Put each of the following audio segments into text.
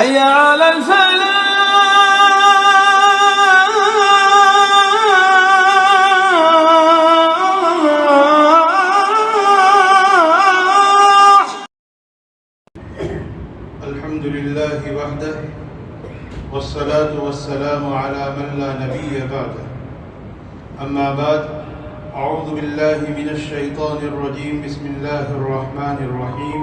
حي على الفلاح. الحمد لله وحده والصلاة والسلام على من لا نبي بعده. أما بعد، أعوذ بالله من الشيطان الرجيم. بسم الله الرحمن الرحيم.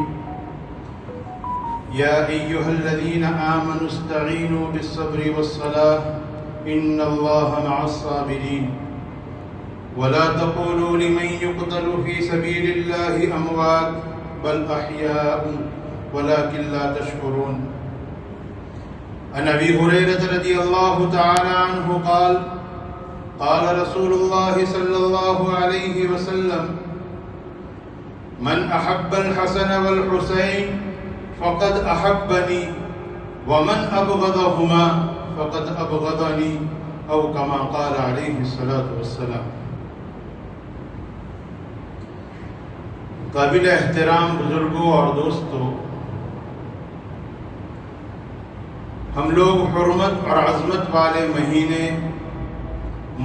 يا أيها الذين آمنوا استعينوا بالصبر والصلاة إن الله مع الصابرين. ولا تقولوا لمن يقتل في سبيل الله أموات بل أحياء ولكن لا تشكرون. عن أبي هريرة رضي الله تعالى عنه قال: قال رسول الله صلى الله عليه وسلم: من أحب الحسن والحسين فقد أحبني ومن أبغضهما فقد أبغضني، أو كما قال عليه الصلاة والسلام. قابل احترام بزرگوں اور دوستوں، ہم لوگ حرمت اور عظمت والے مہینے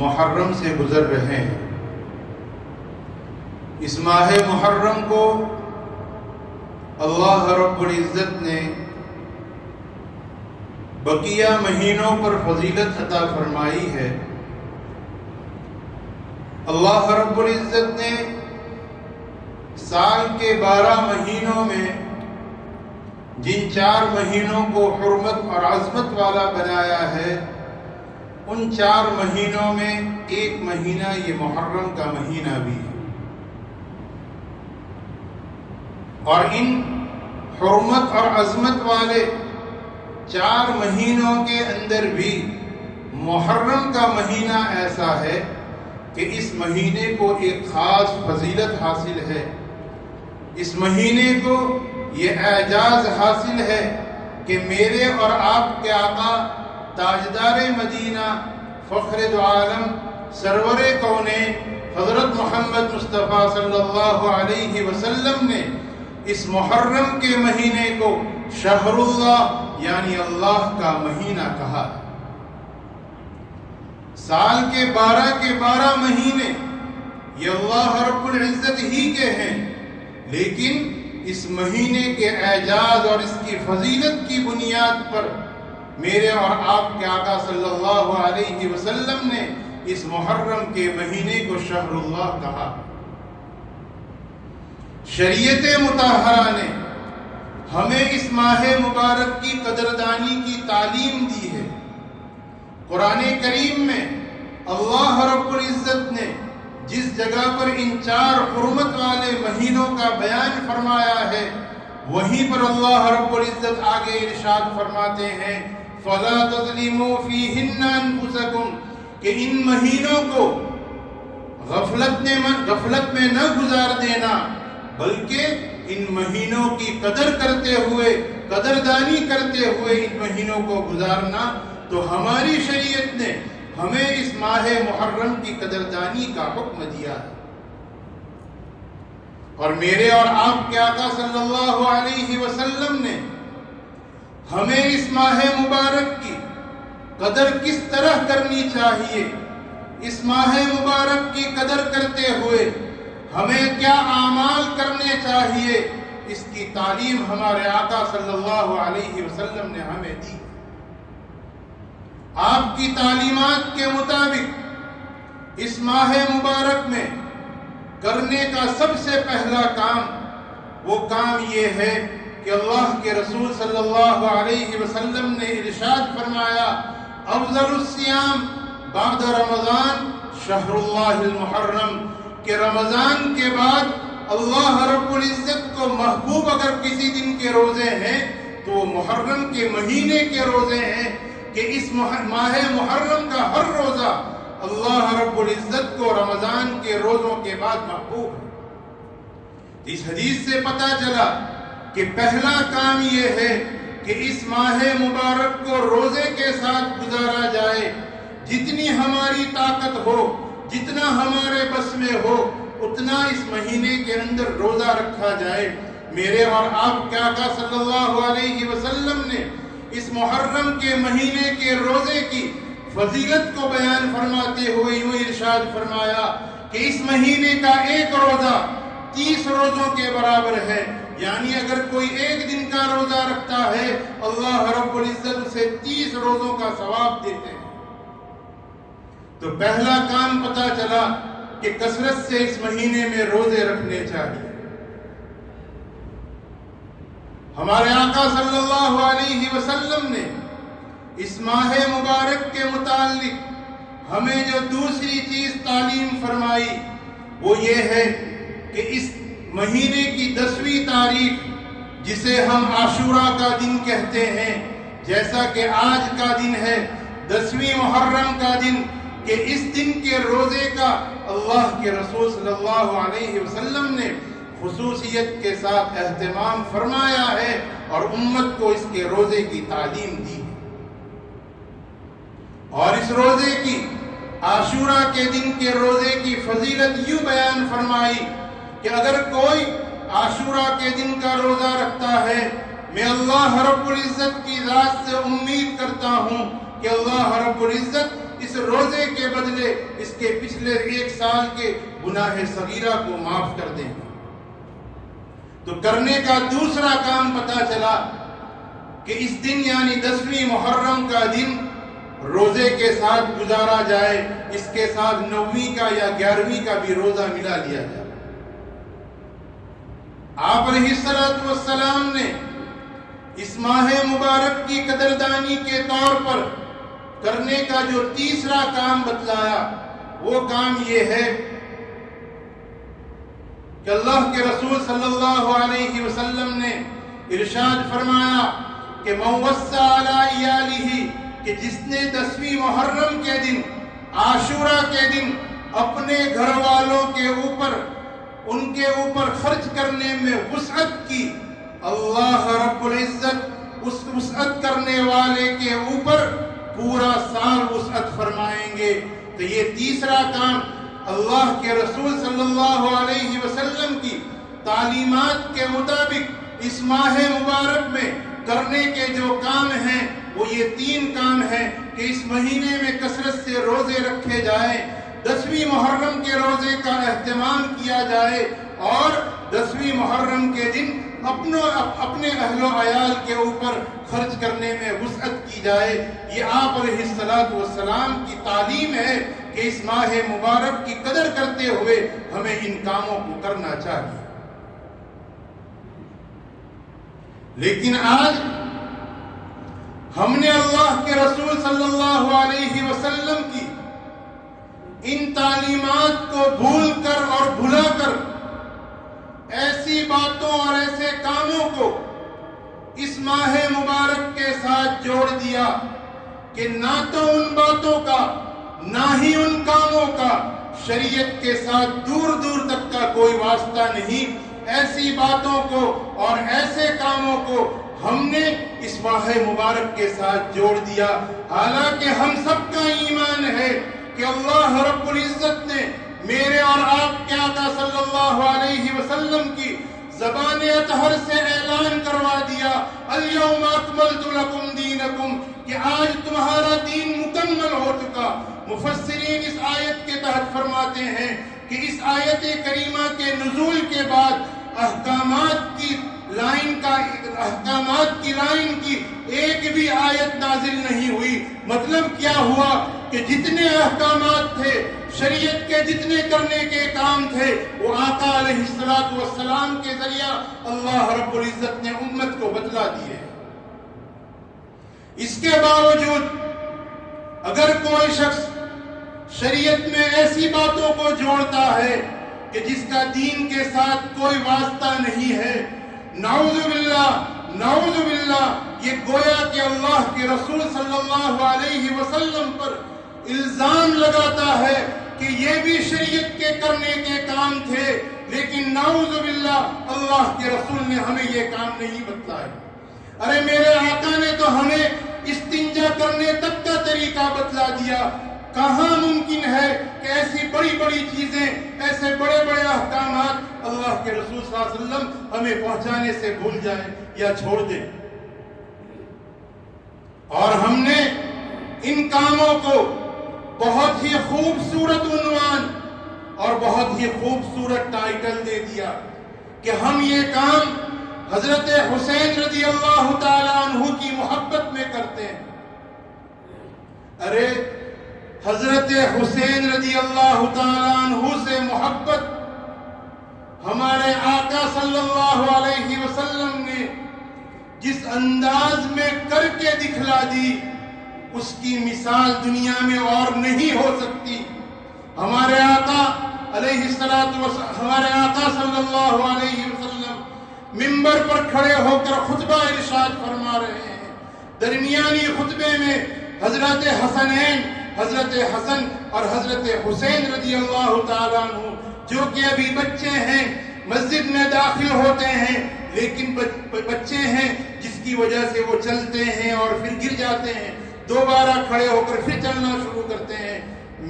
محرم سے گزر رہے ہیں. اس ماہ محرم کو اللہ رب العزت نے بقیہ مہینوں پر فضیلت عطا فرمائی ہے. اللہ رب العزت نے سال کے 12 مہینوں میں جن 4 مہینوں کو حرمت اور عظمت والا بنایا ہے، ان 4 مہینوں میں ایک مہینہ یہ محرم کا مہینہ بھی ہے. اور ان حرمت اور عظمت والے 4 مہینوں کے اندر بھی محرم کا مہینہ ایسا ہے کہ اس مہینے کو ایک خاص فضیلت حاصل ہے. اس مہینے کو یہ اعزاز حاصل ہے کہ میرے اور آپ کے آقا تاجدار مدینہ فخر دو عالم سرور کونین حضرت محمد مصطفیٰ صلی اللہ علیہ وسلم نے اس محرم کے مہینے کو شہر اللہ یعنی اللہ کا مہینہ کہا. سال کے 12 مہینے یہ اللہ رب العزت ہی کے ہیں، لیکن اس مہینے کے اعزاز اور اس کی فضیلت کی بنیاد پر میرے اور آپ کے آقا صلی اللہ علیہ وسلم نے اس محرم کے مہینے کو شہر اللہ کہا. شریعت مطہرہ نے ہمیں اس ماہ مبارک کی قدردانی کی تعلیم دی ہے. قرآن کریم میں اللہ رب العزت نے جس جگہ پر ان 4 حرمت والے مہینوں کا بیان فرمایا ہے، وہیں پر اللہ رب العزت آگے ارشاد فرماتے ہیں: فَلَا تَظْلِمُوا فِيهِنَّ أَنفُسَكُمْ، کہ ان مہینوں کو غفلت میں نہ گزار دینا، بلکہ ان مہینوں کی قدر کرتے ہوئے، قدردانی کرتے ہوئے ان مہینوں کو گزارنا. تو ہماری شریعت نے ہمیں اس ماہ محرم کی قدردانی کا حکم دیا ہے. اور میرے اور آپ کے آقا صلی اللہ علیہ وسلم نے ہمیں اس ماہ مبارک کی قدر کس طرح کرنی چاہیے، اس ماہ مبارک کی قدر کرتے ہوئے ہمیں کیا اعمال کرنے چاہیے، اس کی تعلیم ہمارے آقا صلی اللہ علیہ وسلم نے ہمیں دی. آپ کی تعلیمات کے مطابق اس ماہ مبارک میں کرنے کا سب سے پہلا کام وہ کام یہ ہے کہ اللہ کے رسول صلی اللہ علیہ وسلم نے ارشاد فرمایا: افضل الصیام بعد رمضان شہر اللہ المحرم، کہ رمضان کے بعد اللہ رب العزت کو محبوب اگر کسی دن کے روزے ہیں تو وہ محرم کے مہینے کے روزے ہیں، کہ اس ماہ محرم کا ہر روزہ اللہ رب العزت کو رمضان کے روزوں کے بعد محبوب ہے. اس حدیث سے پتہ چلا کہ پہلا کام یہ ہے کہ اس ماہ مبارک کو روزے کے ساتھ گزارا جائے. جتنی ہماری طاقت ہو، جتنا ہمارے بس میں ہو، اتنا اس مہینے کے اندر روزہ رکھا جائے. میرے اور آپ کے آقا صلی اللہ علیہ وسلم نے اس محرم کے مہینے کے روزے کی فضیلت کو بیان فرماتے ہوئے یوں ارشاد فرمایا کہ اس مہینے کا ایک روزہ 30 روزوں کے برابر ہے، یعنی اگر کوئی ایک دن کا روزہ رکھتا ہے اللہ رب العزت اسے 30 روزوں کا ثواب دیتے ہیں۔ تو پہلا کام پتہ چلا کہ کثرت سے اس مہینے میں روزے رکھنے چاہیے۔ ہمارے آقا صلی اللہ علیہ وسلم نے اس ماہ مبارک کے متعلق ہمیں جو دوسری چیز تعلیم فرمائی وہ یہ ہے کہ اس مہینے کی 10ویں تاریخ جسے ہم عاشورہ کا دن کہتے ہیں، جیسا کہ آج کا دن ہے 10ویں محرم کا دن، کہ اس دن کے روزے کا اللہ کے رسول صلی اللہ علیہ وسلم نے خصوصیت کے ساتھ اہتمام فرمایا ہے اور امت کو اس کے روزے کی تعلیم دی ہے۔ اور اس روزے کی عاشورہ کے دن کے روزے کی فضیلت یوں بیان فرمائی کہ اگر کوئی عاشورہ کے دن کا روزہ رکھتا ہے، میں اللہ رب العزت کی ذات سے امید کرتا ہوں کہ اللہ رب العزت اس روزے کے بدلے اس کے پچھلے 1 سال کے گناہ صغیرہ کو معاف کر دیں۔ تو کرنے کا دوسرا کام پتہ چلا کہ اس دن یعنی 10ویں محرم کا دن روزے کے ساتھ گزارا جائے، اس کے ساتھ 9ویں کا یا 11ویں کا بھی روزہ ملا لیا جائے۔ آپ علیہ الصلوۃ والسلام نے اس ماہ مبارک کی قدردانی کے طور پر کرنے کا جو تیسرا کام بتلایا وہ کام یہ ہے کہ اللہ کے رسول صلی اللہ علیہ وسلم نے ارشاد فرمایا کہ من وصى علی عیالہ، کہ جس نے 10ویں محرم کے دن عاشورہ کے دن اپنے گھر والوں کے اوپر ان کے اوپر خرچ کرنے میں وسعت کی، اللہ رب العزت اس وسعت کرنے والے کے اوپر پورا سال وسعت فرمائیں گے۔ تو یہ تیسرا کام اللہ کے رسول صلی اللہ علیہ وسلم کی تعلیمات کے مطابق اس ماہ مبارک میں کرنے کے جو کام ہیں وہ یہ 3 کام ہیں کہ اس مہینے میں کثرت سے روزے رکھے جائیں، 10ویں محرم کے روزے کا اہتمام کیا جائے اور 10ویں محرم کے دن اپنے اہل و عیال کے اوپر خرچ کرنے میں وسعت کی جائے۔ یہ آپ علیہ الصلوۃ والسلام کی تعلیم ہے کہ اس ماہ مبارک کی قدر کرتے ہوئے ہمیں ان کاموں کو کرنا چاہیے۔ لیکن آج ہم نے اللہ کے رسول صلی اللہ علیہ وسلم کی ان تعلیمات کو بھول کر اور بھلا کر ایسی باتوں اور ایسے کاموں کو اس ماہ مبارک کے ساتھ جوڑ دیا کہ نہ تو ان باتوں کا نہ ہی ان کاموں کا شریعت کے ساتھ دور دور تک کا کوئی واسطہ نہیں۔ ایسی باتوں کو اور ایسے کاموں کو ہم نے اس ماہ مبارک کے ساتھ جوڑ دیا، حالانکہ ہم سب کا ایمان ہے کہ اللہ رب العزت نے میرے اور آپ کے آقا صلی اللہ علیہ وسلم کی زبان اطہر سے اعلان کروا دیا الیوم اکملت لکم دینکم، کہ آج تمہارا دین مکمل ہو چکا۔ مفسرین اس آیت کے تحت فرماتے ہیں کہ اس آیت کریمہ کے نزول کے بعد احکامات کی لائن کی ایک بھی آیت نازل نہیں ہوئی۔ مطلب کیا ہوا کہ جتنے احکامات تھے، شریعت کے جتنے کرنے کے کام تھے، وہ آقا علیہ الصلوۃ والسلام کے ذریعہ اللہ رب العزت نے امت کو بتلا دیے۔ اس کے باوجود اگر کوئی شخص شریعت میں ایسی باتوں کو جوڑتا ہے کہ جس کا دین کے ساتھ کوئی واسطہ نہیں ہے، نعوذ باللہ، یہ گویا کہ اللہ کے رسول صلی اللہ علیہ وسلم پر الزام لگاتا ہے کہ یہ بھی شریعت کے کرنے کے کام تھے، لیکن نعوذ باللہ اللہ کے رسول نے ہمیں یہ کام نہیں بتلائے۔ ارے میرے آقا نے تو ہمیں استنجا کرنے تک کا طریقہ بتلا دیا۔ کہاں ممکن ہے کہ ایسی بڑی بڑی چیزیں، ایسے بڑے بڑے احکامات اللہ کے رسول صلی اللہ علیہ وسلم ہمیں پہنچانے سے بھول جائیں یا چھوڑ دیں۔ اور ہم نے ان کاموں کو بہت ہی خوبصورت عنوان اور بہت ہی خوبصورت ٹائٹل دے دیا کہ ہم یہ کام حضرت حسین رضی اللہ تعالیٰ عنہ کی محبت میں کرتے ہیں۔ ارے حضرت حسین رضی اللہ تعالیٰ عنہ سے محبت ہمارے آقا صلی اللہ علیہ وسلم نے جس انداز میں کر کے دکھلا دی، اس کی مثال دنیا میں اور نہیں ہو سکتی۔ ہمارے آقا ہمارے آقا صلی اللہ علیہ وسلم منبر پر کھڑے ہو کر خطبہ ارشاد فرما رہے ہیں۔ درمیانی خطبے میں حضرت حسنین، حضرت حسن اور حضرت حسین رضی اللہ تعالیٰ عنہ جو کہ ابھی بچے ہیں، مسجد میں داخل ہوتے ہیں، لیکن بچے ہیں جس کی وجہ سے وہ چلتے ہیں اور پھر گر جاتے ہیں، دوبارہ کھڑے ہو کر پھر چلنا شروع کرتے ہیں۔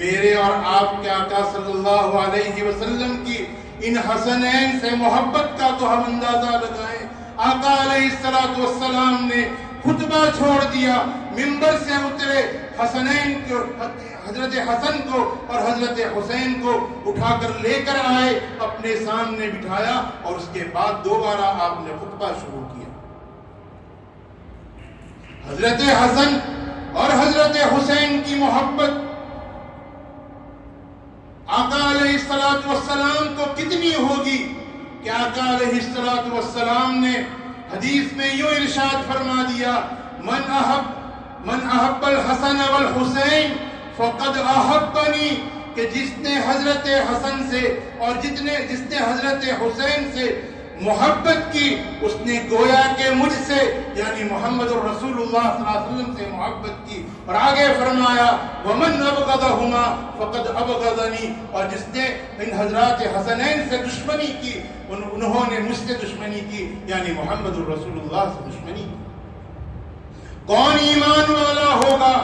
میرے اور آپ کے آقا صلی اللہ علیہ وسلم کی ان حسنین سے محبت کا تو ہم اندازہ لگائیں۔ آقا علیہ السلام نے خطبہ چھوڑ دیا، منبر سے اترے، حسنین کو، حضرت حسن کو اور حضرت حسین کو اٹھا کر لے کر آئے، اپنے سامنے بٹھایا اور اس کے بعد دوبارہ آپ نے خطبہ شروع کیا۔ حضرت حسن اور حضرت حسین کی محبت آقا علیہ السلام کو کتنی ہوگی کہ آقا علیہ السلام نے حدیث میں یوں ارشاد فرما دیا، من احب الحسن والحسین فقد احبنی، کہ جس نے حضرت حسن سے اور جس نے حضرت حسین سے محبت کی، اس نے گویا کہ مجھ سے یعنی محمد الرسول اللہ صلی اللہ علیہ وسلم سے محبت کی۔ اور آگے فرمایا ومن ابغضہما فقد ابغضنی، اور جس نے ان حضرات حسنین سے دشمنی کی، انہوں نے مجھ سے دشمنی کی، یعنی محمد الرسول اللہ سے دشمنی کی۔ کون ایمان والا ہوگا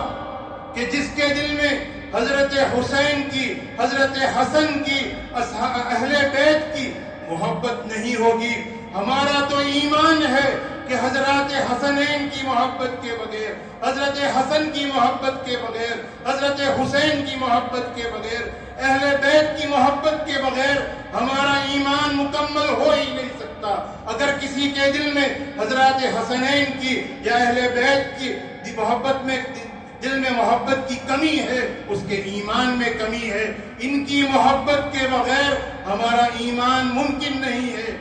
کہ جس کے دل میں حضرت حسین کی، حضرت حسن کی، اہل بیت کی محبت نہیں ہوگی؟ ہمارا تو ایمان ہے کہ حضرات حسنین کی محبت کے بغیر، حضرت حسن کی محبت کے بغیر، حضرت حسین کی محبت کے بغیر، اہل بیت کی محبت کے بغیر ہمارا ایمان مکمل ہو ہی نہیں سکتا۔ اگر کسی کے دل میں حضرات حسنین کی یا اہل بیت کی محبت میں دل میں محبت کی کمی ہے، اس کے ایمان میں کمی ہے۔ ان کی محبت کے بغیر ہمارا ایمان ممکن نہیں ہے۔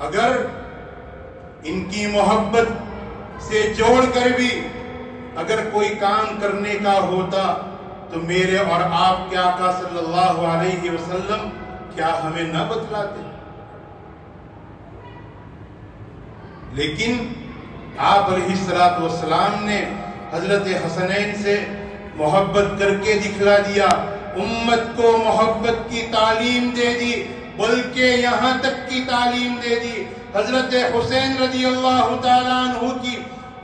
اگر ان کی محبت سے جوڑ کر بھی اگر کوئی کام کرنے کا ہوتا تو میرے اور آپ کے آقا صلی اللہ علیہ وسلم کیا ہمیں نہ بتلاتے؟ لیکن آپ علیہ السلام نے حضرت حسنین سے محبت کر کے دکھلا دیا، امت کو محبت کی تعلیم دے دی، بلکہ یہاں تک کی تعلیم دے دی۔ حضرت حسین رضی اللہ تعالیٰ عنہ کی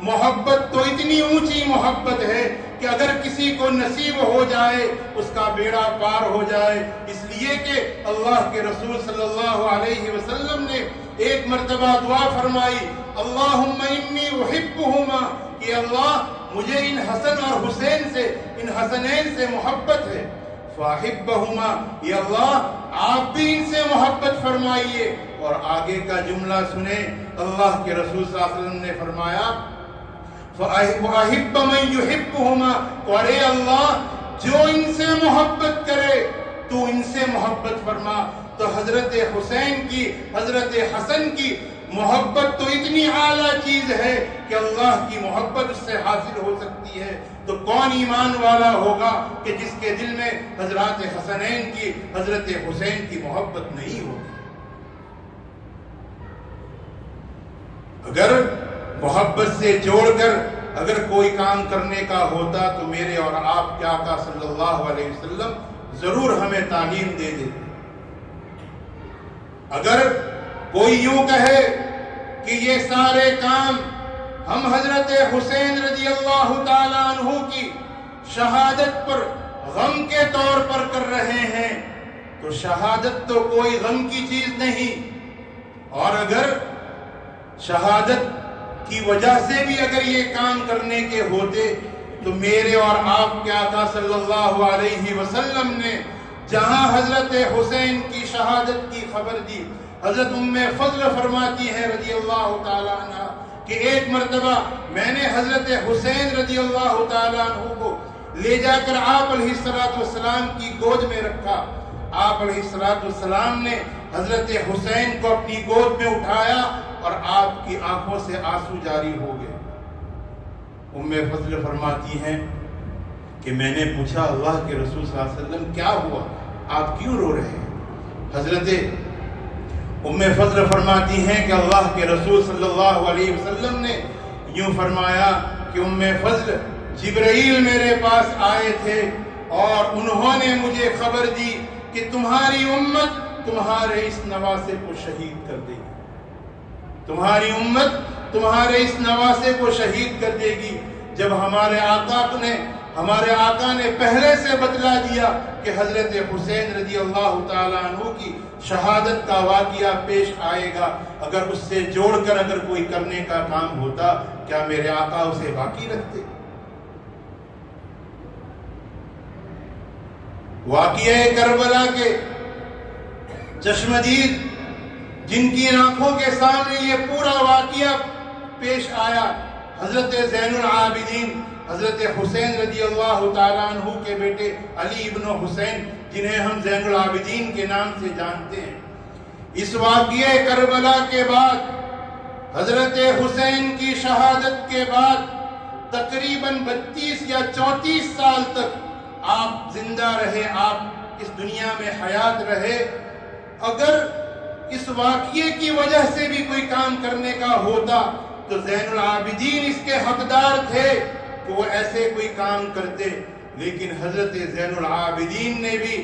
محبت تو اتنی اونچی محبت ہے کہ اگر کسی کو نصیب ہو جائے اس کا بیڑا پار ہو جائے، اس لیے کہ اللہ کے رسول صلی اللہ علیہ وسلم نے ایک مرتبہ دعا فرمائی، اللہم انی احبہما، کہ اللہ مجھے ان حسن اور حسین سے، ان حسنین سے محبت ہے، فاحبہما، یا اللہ آپ بھی ان سے محبت فرمائیے۔ اور آگے کا جملہ سنیں، اللہ کے رسول صلی اللہ علیہ وسلم نے فرمایا فَأَحِبَّ مَن يُحِبُّهُمَا، اور اے اللہ جو ان سے محبت کرے تو ان سے محبت فرما۔ تو حضرت حسین کی، حضرت حسن کی محبت تو اتنی اعلیٰ چیز ہے کہ اللہ کی محبت اس سے حاصل ہو سکتی ہے، تو کون ایمان والا ہوگا کہ جس کے دل میں حضرات حسنین کی، حضرت حسین کی محبت نہیں ہوگی؟ اگر محبت سے جوڑ کر اگر کوئی کام کرنے کا ہوتا تو میرے اور آپ کے آقا صلی اللہ علیہ وسلم ضرور ہمیں تعلیم دے دیتے۔ اگر کوئی یوں کہے کہ یہ سارے کام ہم حضرت حسین رضی اللہ تعالیٰ عنہ کی شہادت پر غم کے طور پر کر رہے ہیں تو شہادت تو کوئی غم کی چیز نہیں، اور اگر شہادت کی وجہ سے بھی اگر یہ کام کرنے کے ہوتے تو میرے اور آپ کے آقا صلی اللہ علیہ وسلم نے جہاں حضرت حسین کی شہادت کی خبر دی، حضرت ام فضل فرماتی ہے رضی اللہ تعالیٰ عنہ کہ ایک مرتبہ میں نے حضرت حسین رضی اللہ تعالیٰ عنہ کو لے جا کر آپ علیہ السلام کی گود میں رکھا۔ آپ علیہ السلام نے حضرت حسین کو اپنی گود میں اٹھایا اور آپ کی آنکھوں سے آنسو جاری ہو گئے۔ ام فضل فرماتی ہیں کہ میں نے پوچھا اللہ کے رسول صلی اللہ علیہ وسلم کیا ہوا، آپ کیوں رو رہے ہیں؟ حضرت ام فضل فرماتی ہیں کہ اللہ کے رسول صلی اللہ علیہ وسلم نے یوں فرمایا کہ ام فضل جبرائیل میرے پاس آئے تھے اور انہوں نے مجھے خبر دی کہ تمہاری امت تمہارے اس نواسے کو شہید کر دے گی، تمہاری امت تمہارے اس نواسے کو شہید کر دے گی۔ جب ہمارے آقا نے پہلے سے بتلا دیا کہ حضرت حسین رضی اللہ تعالیٰ عنہ کی شہادت کا واقعہ پیش آئے گا، اگر اس سے جوڑ کر اگر کوئی کرنے کا کام ہوتا کیا میرے آقا اسے باقی رکھتے؟ واقعہ کربلا کے چشمدید جن کی آنکھوں کے سامنے یہ پورا واقعہ پیش آیا، حضرت زین العابدین حضرت حسین رضی اللہ تعالیٰ عنہ کے بیٹے علی ابن حسین جنہیں ہم زین العابدین کے نام سے جانتے ہیں، اس واقعہ کربلا کے بعد حضرت حسین کی شہادت کے بعد تقریباً 32 یا 34 سال تک آپ زندہ رہے، آپ اس دنیا میں حیات رہے۔ اگر اس واقعے کی وجہ سے بھی کوئی کام کرنے کا ہوتا تو زین العابدین اس کے حقدار تھے کہ وہ ایسے کوئی کام کرتے، لیکن حضرت زین العابدین نے بھی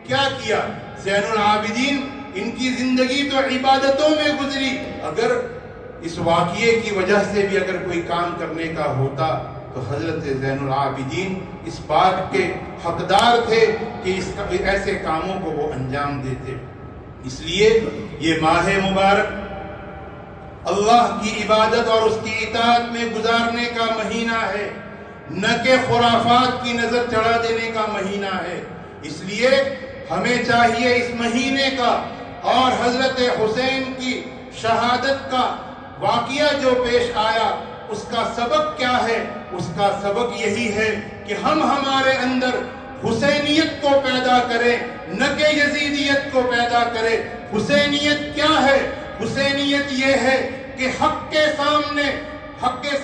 کیا کیا؟ زین العابدین ان کی زندگی تو عبادتوں میں گزری، اگر اس واقعے کی وجہ سے بھی اگر کوئی کام کرنے کا ہوتا تو حضرت زین العابدین اس بات کے حقدار تھے کہ ایسے کاموں کو وہ انجام دیتے۔ اس لیے یہ ماہ مبارک اللہ کی عبادت اور اس کی اطاعت میں گزارنے کا مہینہ ہے، نہ کہ خرافات کی نظر چڑھا دینے کا مہینہ ہے۔ اس لیے ہمیں چاہیے اس مہینے کا اور حضرت حسین کی شہادت کا واقعہ جو پیش آیا اس کا سبق کیا ہے؟ اس کا سبق یہی ہے کہ ہم ہمارے اندر حسینیت کو پیدا کریں، نہ کہ یزیدیت کو پیدا کریں۔ حسینیت کیا ہے؟ حسینیت یہ ہے کہ حق کے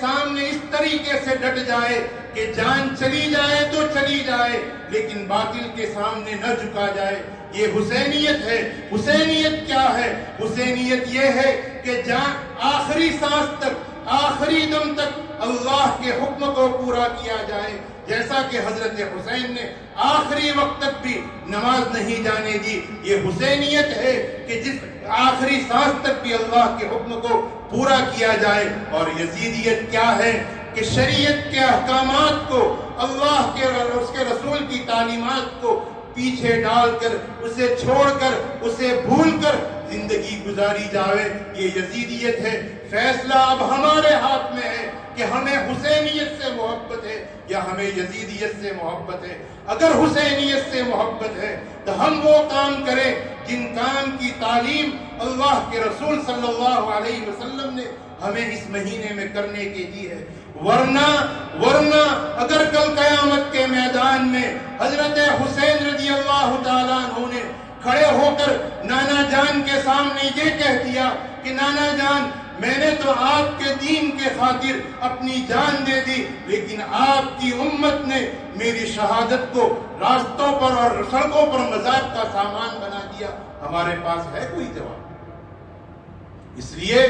سامنے اس طریقے سے ڈٹ جائے کہ جان چلی جائے تو چلی جائے لیکن باطل کے سامنے نہ جھکا جائے، یہ حسینیت ہے۔ حسینیت کیا ہے؟ حسینیت یہ ہے کہ جان آخری سانس تک، آخری دم تک اللہ کے حکم کو پورا کیا جائے، جیسا کہ حضرت حسین نے آخری وقت تک بھی نماز نہیں جانے دی۔ یہ حسینیت ہے کہ جس آخری سانس تک بھی اللہ کے حکم کو پورا کیا جائے۔ اور یزیدیت کیا ہے کہ شریعت کے احکامات کو، اللہ کے اور اس کے رسول کی تعلیمات کو پیچھے ڈال کر، اسے چھوڑ کر، اسے بھول کر زندگی گزاری جائے، یہ یزیدیت ہے۔ فیصلہ اب ہمارے ہاتھ میں ہے کہ ہمیں حسینیت سے محبت ہے یا ہمیں یزیدیت سے محبت ہے۔ اگر حسینیت سے محبت ہے تو ہم وہ کام کریں جن کام کی تعلیم اللہ کے رسول صلی اللہ علیہ وسلم نے ہمیں اس مہینے میں کرنے کے دی ہے۔ ورنہ اگر کل قیامت کے میدان میں حضرت حسین رضی اللہ تعالیٰ عنہ نے کھڑے ہو کر نانا جان کے سامنے یہ کہہ دیا کہ نانا جان میں نے تو آپ کے دین کے خاطر اپنی جان دے دی، لیکن آپ کی امت نے میری شہادت کو راستوں پر اور سڑکوں پر مذاق کا سامان بنا دیا، ہمارے پاس ہے کوئی جواب؟ اس لیے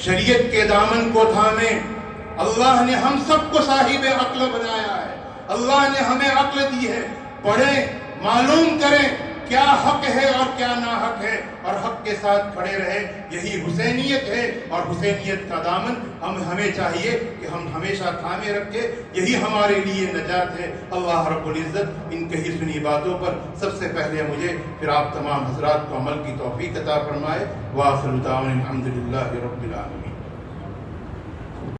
شریعت کے دامن کو تھامیں۔ اللہ نے ہم سب کو صاحب عقل بنایا ہے، اللہ نے ہمیں عقل دی ہے، پڑھیں، معلوم کریں کیا حق ہے اور کیا ناحق ہے اور حق کے ساتھ کھڑے رہے، یہی حسینیت ہے۔ اور حسینیت کا دامن ہمیں چاہیے کہ ہم ہمیشہ تھامے رکھیں، یہی ہمارے لیے نجات ہے۔ اللہ رب العزت ان کہی سنی باتوں پر سب سے پہلے مجھے پھر آپ تمام حضرات کو عمل کی توفیق عطا فرمائے۔ وآخر دعوانا الحمدللہ رب العالمین۔